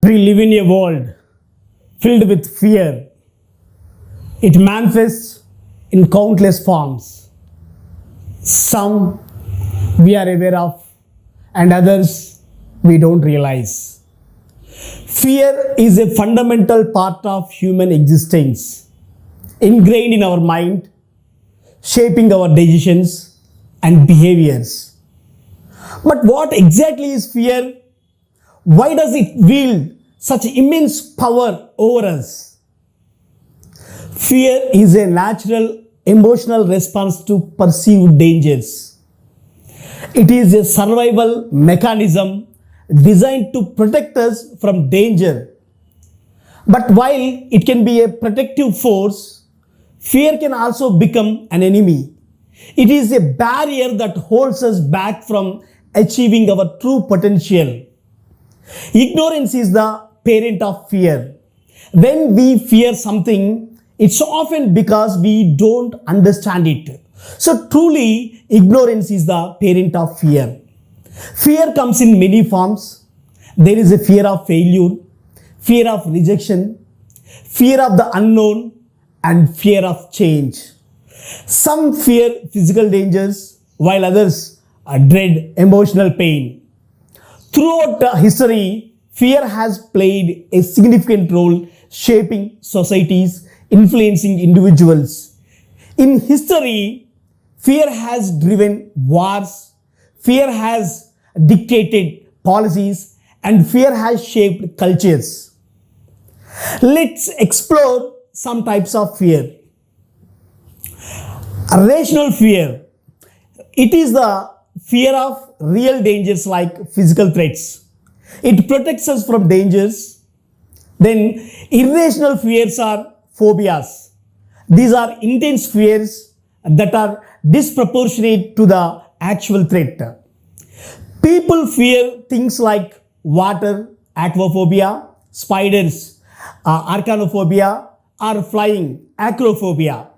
We live in a world filled with fear. It manifests in countless forms. Some we are aware of, and others we don't realize. Fear is a fundamental part of human existence, ingrained in our mind, shaping our decisions and behaviors. But what exactly is fear? Why does it wield such immense power over us? Fear is a natural emotional response to perceived dangers. It is a survival mechanism designed to protect us from danger. But while it can be a protective force, fear can also become an enemy. It is a barrier that holds us back from achieving our true potential. Ignorance is the parent of fear. When we fear something, it's often because we don't understand it. So truly, ignorance is the parent of fear. Fear comes in many forms. There is a fear of failure, fear of rejection, fear of the unknown, and fear of change. Some fear physical dangers, while others dread emotional pain. Throughout history, fear has played a significant role shaping societies, influencing individuals. In history, fear has driven wars, fear has dictated policies, and fear has shaped cultures. Let's explore some types of fear. Rational fear. It is the fear of real dangers like physical threats. It protects us from dangers. Then irrational fears are phobias. These are intense fears that are disproportionate to the actual threat. People fear things like water, aquaphobia, spiders, arachnophobia, or flying, acrophobia.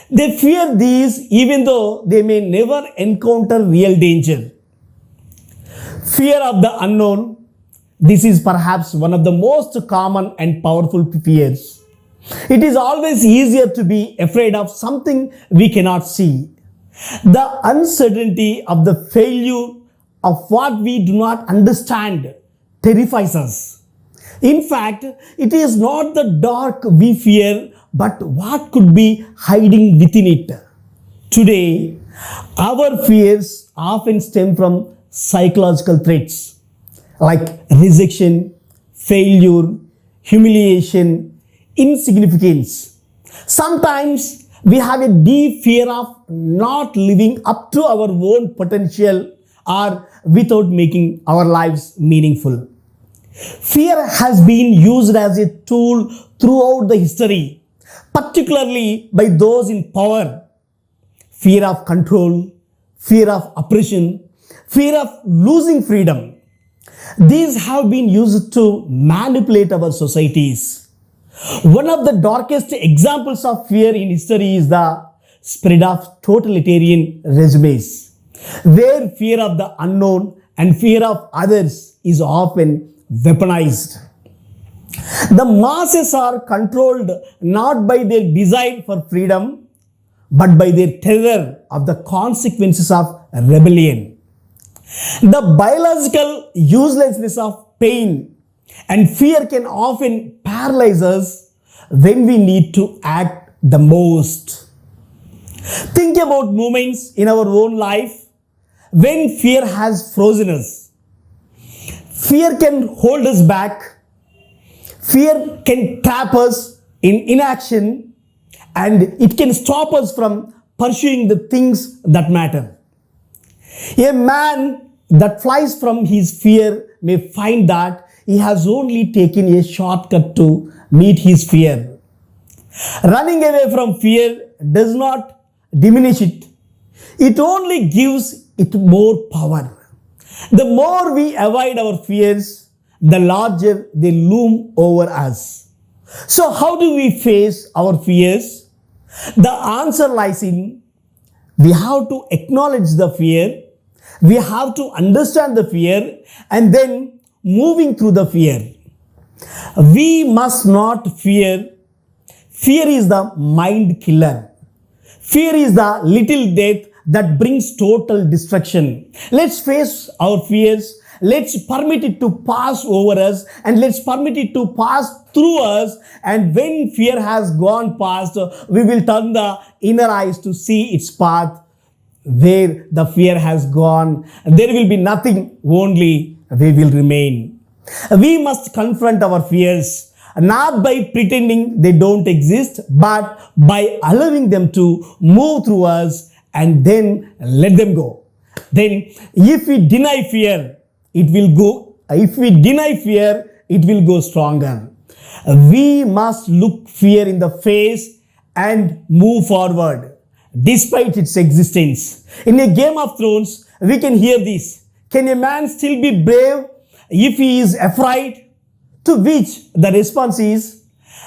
They fear these even though they may never encounter real danger. Fear of the unknown. This is perhaps one of the most common and powerful fears. It is always easier to be afraid of something we cannot see. The uncertainty of the failure of what we do not understand terrifies us. In fact, it is not the dark we fear, but what could be hiding within it. Today, our fears often stem from psychological threats like rejection, failure, humiliation, insignificance. Sometimes we have a deep fear of not living up to our own potential or without making our lives meaningful. Fear has been used as a tool throughout the history, particularly by those in power. Fear of control, fear of oppression, fear of losing freedom. These have been used to manipulate our societies. One of the darkest examples of fear in history is the spread of totalitarian regimes, where fear of the unknown and fear of others is often weaponized. The masses are controlled not by their desire for freedom, but by their terror of the consequences of rebellion. The biological uselessness of pain and fear can often paralyze us when we need to act the most. Think about moments in our own life when fear has frozen us. Fear can hold us back. Fear can trap us in inaction, and it can stop us from pursuing the things that matter. A man that flies from his fear may find that he has only taken a shortcut to meet his fear. Running away from fear does not diminish it. It only gives it more power. The more we avoid our fears, the larger they loom over us. So how do we face our fears? The answer lies in we have to acknowledge the fear, we have to understand the fear, and then moving through the fear. We must not fear. Fear is the mind killer. Fear is the little death that brings total destruction. Let's face our fears. Let's permit it to pass over us and let's permit it to pass through us. And when fear has gone past, we will turn the inner eyes to see its path. Where the fear has gone, there will be nothing, only we will remain. We must confront our fears, not by pretending they don't exist, but by allowing them to move through us and then let them go. Then, if we deny fear, it will go. If we deny fear, it will go stronger. We must look fear in the face and move forward despite its existence. In a Game of Thrones, we can hear this. Can a man still be brave if he is afraid? To which the response is,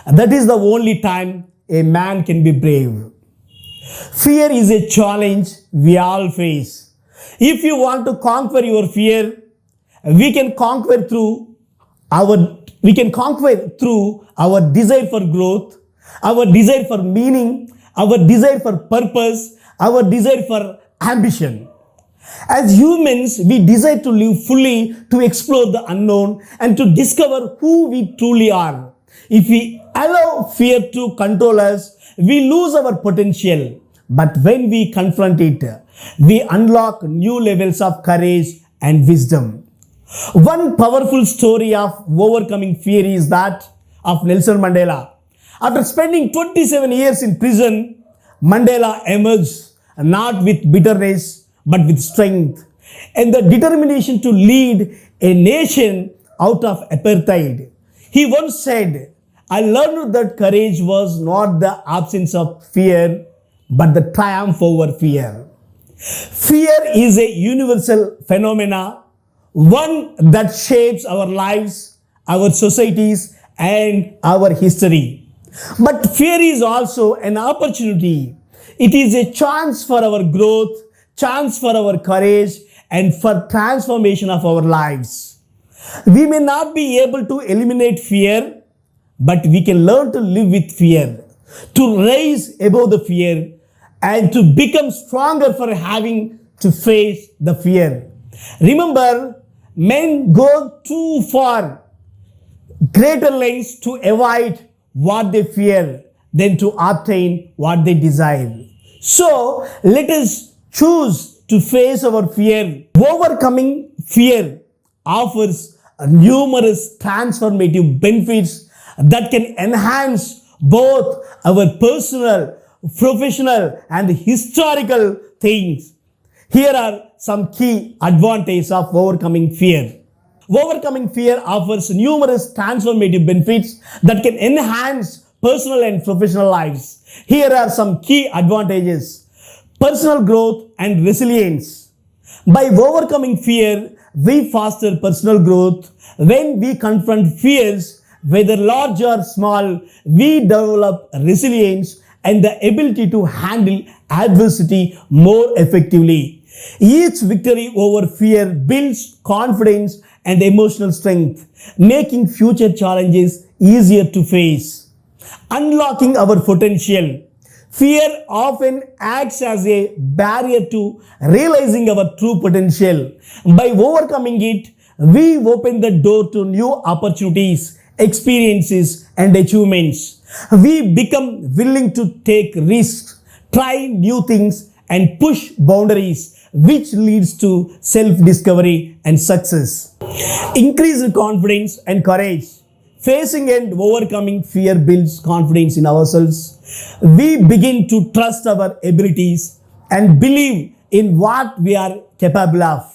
that is the only time a man can be brave. Fear is a challenge we all face. If you want to conquer your fear, we can conquer through our desire for growth, our desire for meaning, our desire for purpose, our desire for ambition. As humans, we desire to live fully, to explore the unknown, and to discover who we truly are. If we allow fear to control us, we lose our potential. But when we confront it, we unlock new levels of courage and wisdom. One powerful story of overcoming fear is that of Nelson Mandela. After spending 27 years in prison, Mandela emerged not with bitterness but with strength and the determination to lead a nation out of apartheid. He once said, "I learned that courage was not the absence of fear but the triumph over fear." Fear is a universal phenomenon, one that shapes our lives, our societies, and our history. But fear is also an opportunity. It is a chance for our growth, chance for our courage, and for transformation of our lives. We may not be able to eliminate fear, but we can learn to live with fear, to rise above the fear, and to become stronger for having to face the fear. Remember, men go too far, greater lengths to avoid what they fear than to obtain what they desire. So, let us choose to face our fear. Overcoming fear offers numerous transformative benefits that can enhance both our personal, professional, and historical things. Here are some key advantages of overcoming fear. Overcoming fear offers numerous transformative benefits that can enhance personal and professional lives. Here are some key advantages. Personal growth and resilience. By overcoming fear, we foster personal growth. When we confront fears, whether large or small, we develop resilience and the ability to handle adversity more effectively. Each victory over fear builds confidence and emotional strength, making future challenges easier to face. Unlocking our potential. Fear often acts as a barrier to realizing our true potential. By overcoming it, we open the door to new opportunities, experiences, and achievements. We become willing to take risks, try new things, and push boundaries, which leads to self-discovery and success. Increased confidence and courage. Facing and overcoming fear builds confidence in ourselves. We begin to trust our abilities and believe in what we are capable of.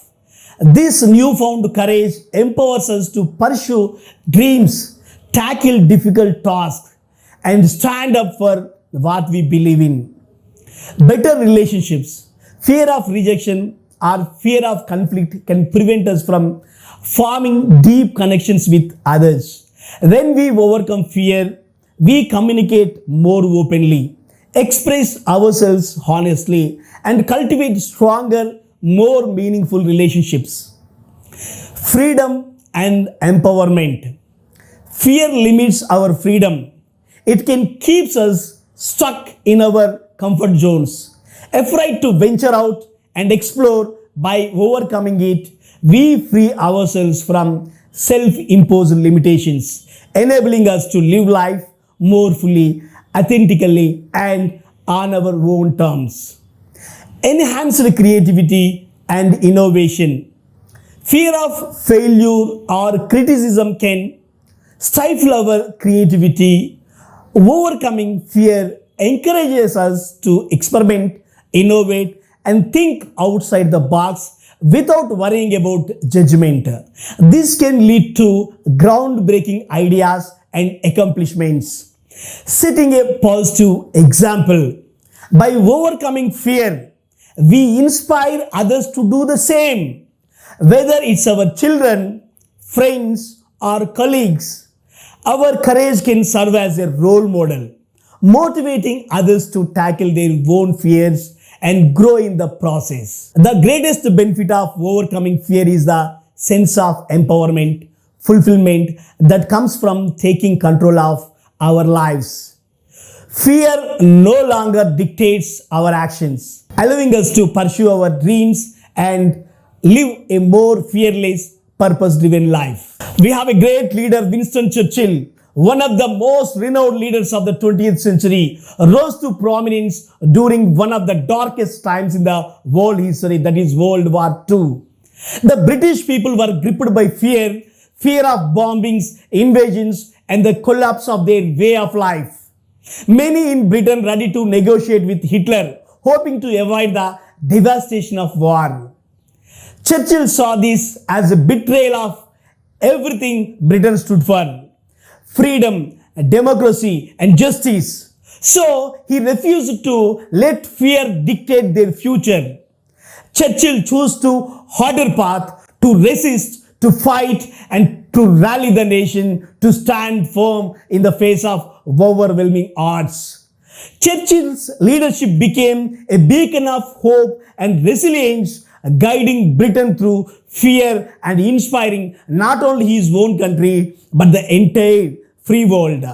This newfound courage empowers us to pursue dreams, tackle difficult tasks, and stand up for what we believe in. Better relationships. Fear of rejection or fear of conflict can prevent us from forming deep connections with others. When we overcome fear, we communicate more openly, express ourselves honestly, and cultivate stronger, more meaningful relationships. Freedom and empowerment. Fear limits our freedom. It can keep us stuck in our comfort zones. Afraid to venture out and explore, by overcoming it, we free ourselves from self-imposed limitations, enabling us to live life more fully, authentically, and on our own terms. Enhanced creativity and innovation. Fear of failure or criticism can stifle our creativity. Overcoming fear encourages us to experiment, innovate, and think outside the box without worrying about judgment. This can lead to groundbreaking ideas and accomplishments. Setting a positive example. By overcoming fear, we inspire others to do the same. Whether it's our children, friends, or colleagues, our courage can serve as a role model, motivating others to tackle their own fears and grow in the process. The greatest benefit of overcoming fear is the sense of empowerment, fulfillment that comes from taking control of our lives. Fear no longer dictates our actions, allowing us to pursue our dreams and live a more fearless, purpose-driven life. We have a great leader, Winston Churchill, one of the most renowned leaders of the 20th century, rose to prominence during one of the darkest times in the world history, that is World War II. The British people were gripped by fear of bombings, invasions, and the collapse of their way of life. Many in Britain ready to negotiate with Hitler, hoping to avoid the devastation of war. Churchill saw this as a betrayal of everything Britain stood for: freedom, democracy, and justice. So he refused to let fear dictate their future. Churchill chose to harder path, to resist, to fight, and to rally the nation to stand firm in the face of overwhelming odds. Churchill's leadership became a beacon of hope and resilience, guiding Britain through fear and inspiring not only his own country but the entire free world.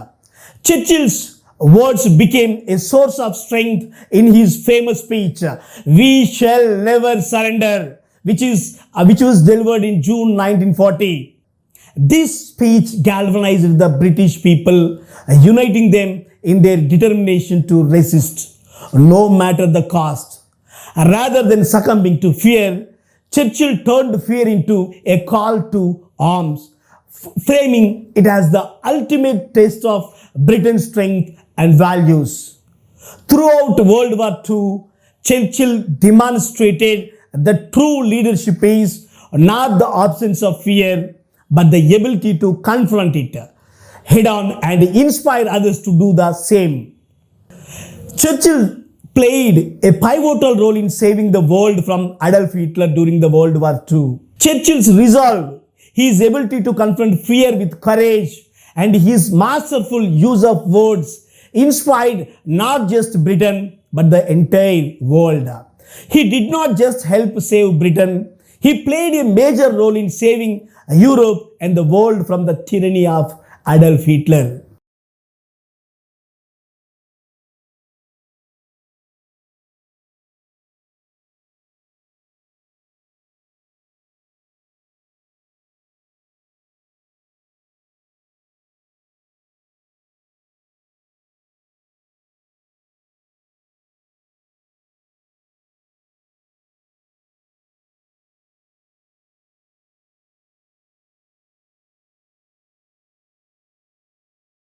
Churchill's words became a source of strength in his famous speech, "We shall never surrender," which was delivered in June 1940. This speech galvanized the British people, uniting them in their determination to resist, no matter the cost. Rather than succumbing to fear, Churchill turned fear into a call to arms, framing it as the ultimate test of Britain's strength and values. Throughout World War II, Churchill demonstrated that true leadership is not the absence of fear, but the ability to confront it head on and inspire others to do the same. Churchill played a pivotal role in saving the world from Adolf Hitler during the World War II. Churchill's resolve, his ability to confront fear with courage, and his masterful use of words inspired not just Britain but the entire world. He did not just help save Britain, he played a major role in saving Europe and the world from the tyranny of Adolf Hitler.